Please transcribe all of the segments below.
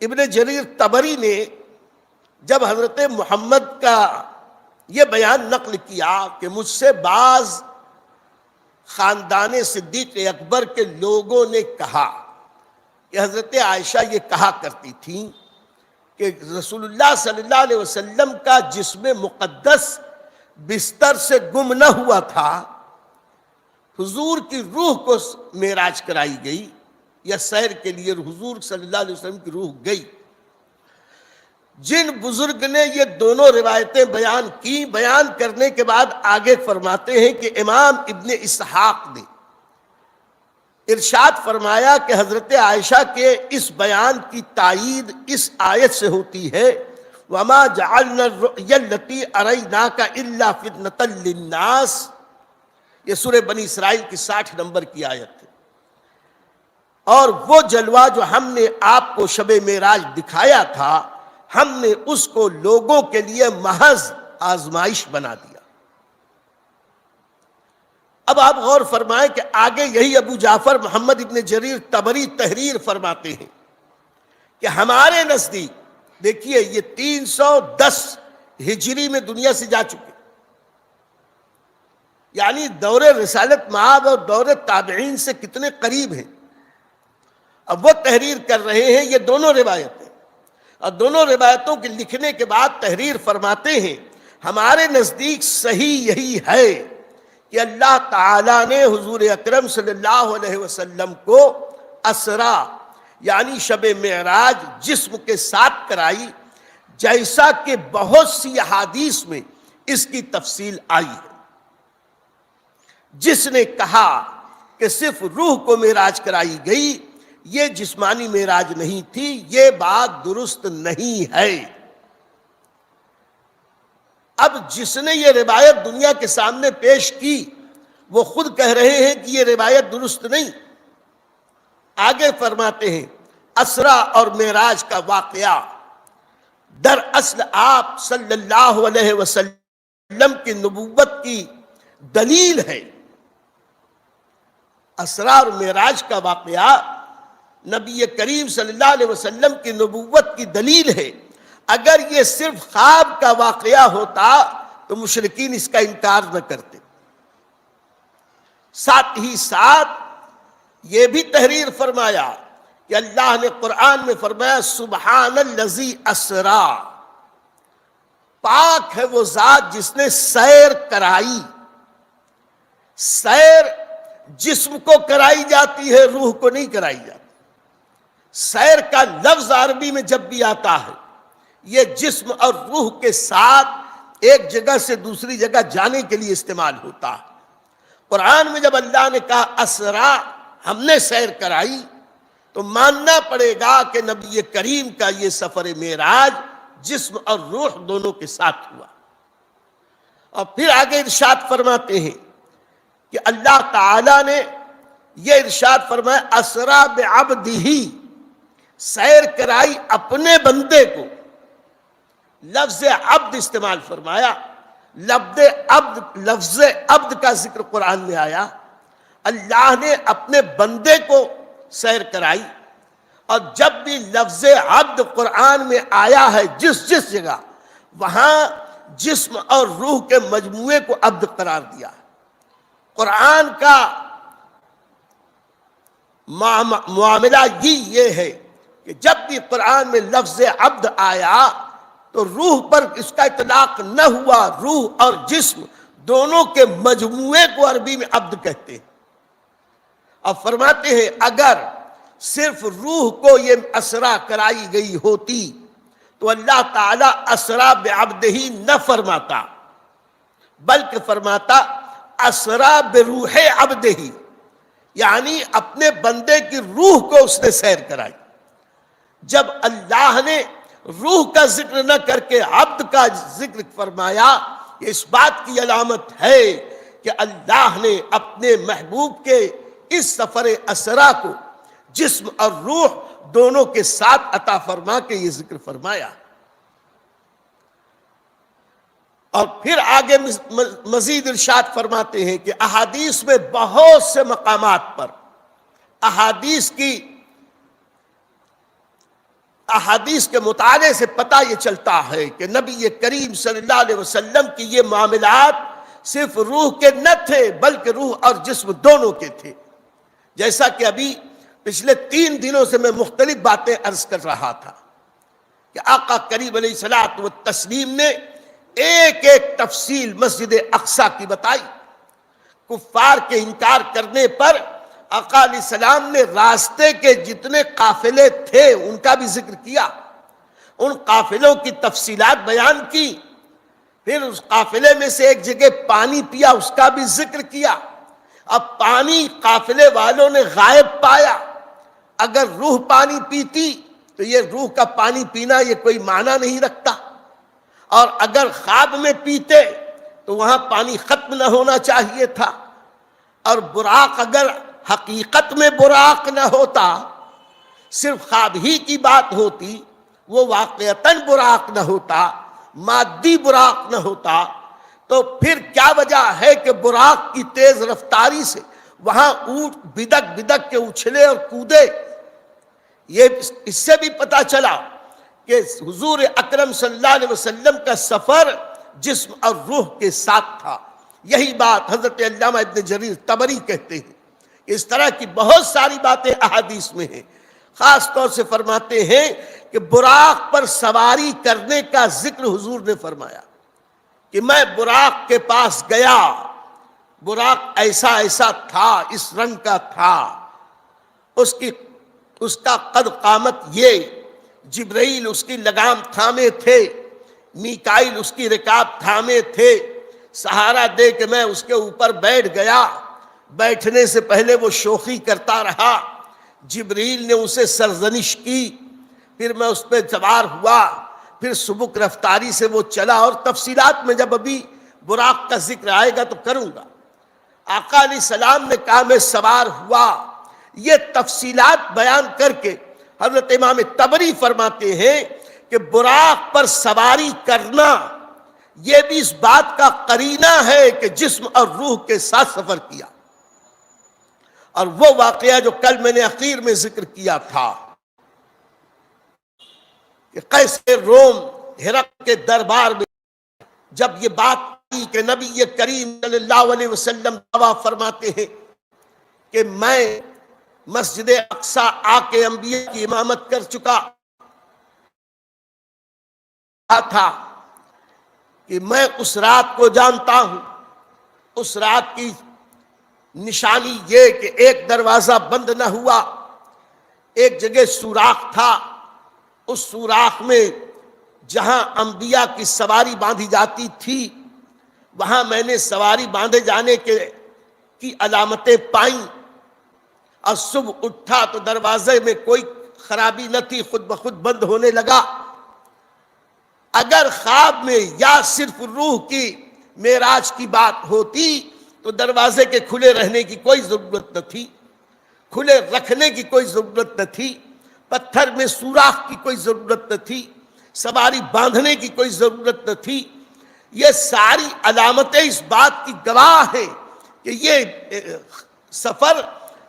ابن جریر طبری نے جب حضرت محمد کا یہ بیان نقل کیا کہ مجھ سے بعض خاندان صدیق اکبر کے لوگوں نے کہا کہ حضرت عائشہ یہ کہا کرتی تھیں کہ رسول اللہ صلی اللہ علیہ وسلم کا جسم مقدس بستر سے گم نہ ہوا تھا، حضور کی روح کو معراج کرائی گئی یا سیر کے لیے حضور صلی اللہ علیہ وسلم کی روح گئی۔ جن بزرگ نے یہ دونوں روایتیں بیان کی، بیان کرنے کے بعد آگے فرماتے ہیں کہ امام ابن اسحاق نے ارشاد فرمایا کہ حضرت عائشہ کے اس بیان کی تائید اس آیت سے ہوتی ہے وَمَا جَعَلْنَا الرُّؤْيَا الَّتِي أَرَيْنَاكَ إِلَّا فِتْنَةً لِلنَّاسِ، یہ سورہ بنی اسرائیل کی 60 نمبر کی آیت ہے۔ اور وہ جلوہ جو ہم نے آپ کو شب معراج دکھایا تھا، ہم نے اس کو لوگوں کے لیے محض آزمائش بنا دیا۔ اب آپ غور فرمائیں کہ آگے یہی ابو جعفر محمد ابن جریر طبری تحریر فرماتے ہیں کہ ہمارے نزدیک، دیکھیے یہ 310 ہجری میں دنیا سے جا چکے، یعنی دور رسالت مآب اور دور تابعین سے کتنے قریب ہیں۔ اب وہ تحریر کر رہے ہیں یہ دونوں روایتیں، اور دونوں روایتوں کے لکھنے کے بعد تحریر فرماتے ہیں ہمارے نزدیک صحیح یہی ہے کہ اللہ تعالیٰ نے حضور اکرم صلی اللہ علیہ وسلم کو اسرا یعنی شب معراج جسم کے ساتھ کرائی، جیسا کہ بہت سی احادیث میں اس کی تفصیل آئی ہے۔ جس نے کہا کہ صرف روح کو معراج کرائی گئی، یہ جسمانی معراج نہیں تھی، یہ بات درست نہیں ہے۔ اب جس نے یہ روایت دنیا کے سامنے پیش کی وہ خود کہہ رہے ہیں کہ یہ روایت درست نہیں۔ آگے فرماتے ہیں اسرا اور معراج کا واقعہ دراصل آپ صلی اللہ علیہ وسلم کی نبوت کی دلیل ہے۔ اسرا اور معراج کا واقعہ نبی کریم صلی اللہ علیہ وسلم کی نبوت کی دلیل ہے۔ اگر یہ صرف خواب کا واقعہ ہوتا تو مشرکین اس کا انکار نہ کرتے۔ ساتھ ہی ساتھ یہ بھی تحریر فرمایا کہ اللہ نے قرآن میں فرمایا سبحان الذی اسرا، پاک ہے وہ ذات جس نے سیر کرائی۔ سیر جسم کو کرائی جاتی ہے، روح کو نہیں کرائی جاتی۔ سیر کا لفظ عربی میں جب بھی آتا ہے یہ جسم اور روح کے ساتھ ایک جگہ سے دوسری جگہ جانے کے لیے استعمال ہوتا ہے۔ قرآن میں جب اللہ نے کہا اسرا، ہم نے سیر کرائی، تو ماننا پڑے گا کہ نبی کریم کا یہ سفر معراج جسم اور روح دونوں کے ساتھ ہوا۔ اور پھر آگے ارشاد فرماتے ہیں کہ اللہ تعالی نے یہ ارشاد فرمایا اسرا بعبدہ، سیر کرائی اپنے بندے کو۔ لفظ عبد استعمال فرمایا، لفظ عبد کا ذکر قرآن میں آیا۔ اللہ نے اپنے بندے کو سیر کرائی، اور جب بھی لفظ عبد قرآن میں آیا ہے جس جگہ، وہاں جسم اور روح کے مجموعے کو عبد قرار دیا ہے۔ قرآن کا معاملہ یہ ہے کہ جب بھی قرآن میں لفظ عبد آیا تو روح پر اس کا اطلاق نہ ہوا، روح اور جسم دونوں کے مجموعے کو عربی میں عبد کہتے ہیں۔ اب فرماتے ہیں اگر صرف روح کو یہ اسرا کرائی گئی ہوتی تو اللہ تعالیٰ اسرا بعبدہ نہ فرماتا، بلکہ فرماتا اسرا بروح عبدہ، یعنی اپنے بندے کی روح کو اس نے سیر کرائی۔ جب اللہ نے روح کا ذکر نہ کر کے عبد کا ذکر فرمایا، یہ اس بات کی علامت ہے کہ اللہ نے اپنے محبوب کے اس سفر اسرا کو جسم اور روح دونوں کے ساتھ عطا فرما کے یہ ذکر فرمایا۔ اور پھر آگے مزید ارشاد فرماتے ہیں کہ احادیث میں بہت سے مقامات پر احادیث کی احادیث کے مطالعے سے پتہ یہ چلتا ہے کہ نبی کریم صلی اللہ علیہ وسلم کی یہ معاملات صرف روح کے نہ تھے بلکہ روح اور جسم دونوں کے تھے. جیسا کہ ابھی پچھلے 3 دنوں سے میں مختلف باتیں عرض کر رہا تھا کہ آقا کریم علیہ الصلوۃ والتسلیم نے ایک ایک تفصیل مسجد اقصی کی بتائی. کفار کے انکار کرنے پر آقا علیہ السلام نے راستے کے جتنے قافلے تھے ان کا بھی ذکر کیا، ان قافلوں کی تفصیلات بیان کی. پھر اس قافلے میں سے ایک جگہ پانی پیا، اس کا بھی ذکر کیا. اب پانی قافلے والوں نے غائب پایا. اگر روح پانی پیتی تو یہ روح کا پانی پینا یہ کوئی معنی نہیں رکھتا، اور اگر خواب میں پیتے تو وہاں پانی ختم نہ ہونا چاہیے تھا. اور براق اگر حقیقت میں براق نہ ہوتا، صرف خواب ہی کی بات ہوتی، وہ واقعتاً براق نہ ہوتا، مادی براق نہ ہوتا، تو پھر کیا وجہ ہے کہ براق کی تیز رفتاری سے وہاں اونٹ بدک بدک کے اچھلے اور کودے؟ یہ اس سے بھی پتہ چلا کہ حضور اکرم صلی اللہ علیہ وسلم کا سفر جسم اور روح کے ساتھ تھا. یہی بات حضرت علامہ ابن جریر طبری کہتے ہیں. اس طرح کی بہت ساری باتیں احادیث میں ہیں. خاص طور سے فرماتے ہیں کہ براق پر سواری کرنے کا ذکر حضور نے فرمایا کہ میں براق کے پاس گیا، براق ایسا ایسا تھا، اس رنگ کا تھا، اس کا قد قامت یہ، جبرائیل اس کی لگام تھامے تھے، میکائیل اس کی رکاب تھامے تھے. سہارا دے کہ میں اس کے اوپر بیٹھ گیا. بیٹھنے سے پہلے وہ شوخی کرتا رہا. جبرائیل نے اسے سرزنش کی، پھر میں اس پہ سوار ہوا، پھر سبک رفتاری سے وہ چلا. اور تفصیلات میں جب ابھی براق کا ذکر آئے گا تو کروں گا. آقا علیہ السلام نے کہا میں سوار ہوا. یہ تفصیلات بیان کر کے حضرت امام طبری فرماتے ہیں کہ براق پر سواری کرنا یہ بھی اس بات کا قرینہ ہے کہ جسم اور روح کے ساتھ سفر کیا. اور وہ واقعہ جو کل میں نے اخیر میں ذکر کیا تھا کہ قیصر روم ہرقل کے دربار میں جب یہ بات کی کہ نبی کریم صلی اللہ علیہ وسلم دعویٰ فرماتے ہیں کہ میں مسجد اقصی آ کے انبیاء کی امامت کر چکا تھا کہ میں اس رات کو جانتا ہوں. اس رات کی نشانی یہ کہ ایک دروازہ بند نہ ہوا، ایک جگہ سوراخ تھا. اس سوراخ میں جہاں انبیاء کی سواری باندھی جاتی تھی وہاں میں نے سواری باندھے جانے کی علامتیں پائیں. اور صبح اٹھا تو دروازے میں کوئی خرابی نہ تھی، خود بخود بند ہونے لگا. اگر خواب میں یا صرف روح کی معراج کی بات ہوتی تو دروازے کے کھلے رہنے کی کوئی ضرورت نہ تھی، کھلے رکھنے کی کوئی ضرورت نہ تھی، پتھر میں سوراخ کی کوئی ضرورت نہ تھی، سواری باندھنے کی کوئی ضرورت نہ تھی. یہ ساری علامتیں اس بات کی گواہ ہیں کہ یہ سفر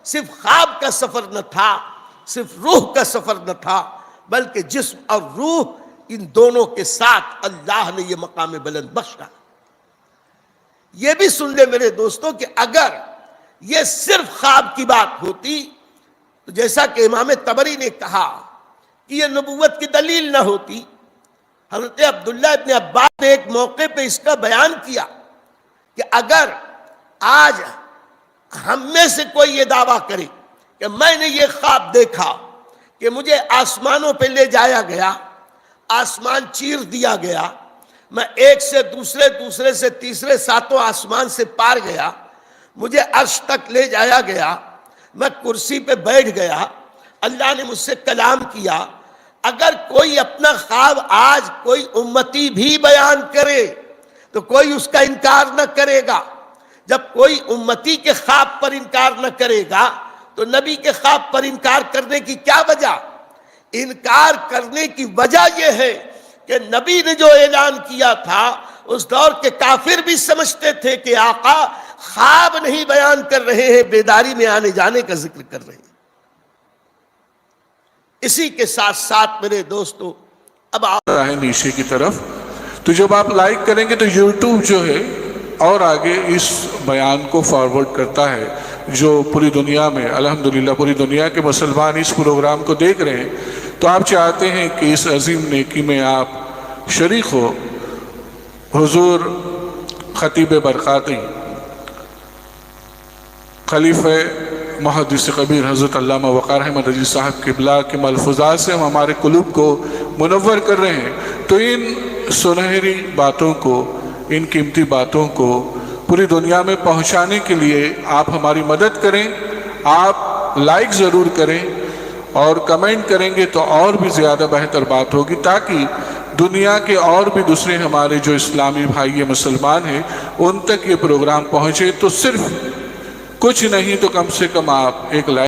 صرف خواب کا سفر نہ تھا، صرف روح کا سفر نہ تھا، بلکہ جسم اور روح ان دونوں کے ساتھ اللہ نے یہ مقام بلند بخشا. یہ بھی سن لے میرے دوستوں کہ اگر یہ صرف خواب کی بات ہوتی تو جیسا کہ امام طبری نے کہا کہ یہ نبوت کی دلیل نہ ہوتی. حضرت عبداللہ ابن عباس نے ایک موقع پہ اس کا بیان کیا کہ اگر آج ہم میں سے کوئی یہ دعویٰ کرے کہ میں نے یہ خواب دیکھا کہ مجھے آسمانوں پہ لے جایا گیا، آسمان چیر دیا گیا، میں ایک سے دوسرے، دوسرے سے تیسرے، ساتوں آسمان سے پار گیا، مجھے عرش تک لے جایا گیا، میں کرسی پہ بیٹھ گیا، اللہ نے مجھ سے کلام کیا. اگر کوئی اپنا خواب آج کوئی امتی بھی بیان کرے تو کوئی اس کا انکار نہ کرے گا. جب کوئی امتی کے خواب پر انکار نہ کرے گا تو نبی کے خواب پر انکار کرنے کی کیا وجہ؟ انکار کرنے کی وجہ یہ ہے کہ نبی نے جو اعلان کیا تھا اس دور کے کافر بھی سمجھتے تھے کہ آقا خواب نہیں بیان کر رہے ہیں، بیداری میں آنے جانے کا ذکر کر رہے ہیں. اسی کے ساتھ ساتھ میرے دوستوں اب آپ ہے نیچے کی طرف، تو جب آپ لائک کریں گے تو یوٹیوب جو ہے اور آگے اس بیان کو فارورڈ کرتا ہے، جو پوری دنیا میں الحمدللہ پوری دنیا کے مسلمان اس پروگرام کو دیکھ رہے ہیں، تو آپ چاہتے ہیں کہ اس عظیم نیکی میں آپ شریک ہو۔ حضور خطیب برقاتی خلیفہ محدث کبیر حضرت علامہ وقار احمد رضوی صاحب قبلہ کے ملفوظات سے ہم ہمارے قلوب کو منور کر رہے ہیں، تو ان سنہری باتوں کو، ان قیمتی باتوں کو پوری دنیا میں پہنچانے کے لیے آپ ہماری مدد کریں۔ آپ لائک ضرور کریں اور کمنٹ کریں گے تو اور بھی زیادہ بہتر بات ہوگی، تاکہ دنیا کے اور بھی دوسرے ہمارے جو اسلامی بھائی مسلمان ہیں ان تک یہ پروگرام پہنچے۔ تو صرف کچھ نہیں تو کم سے کم آپ ایک لائک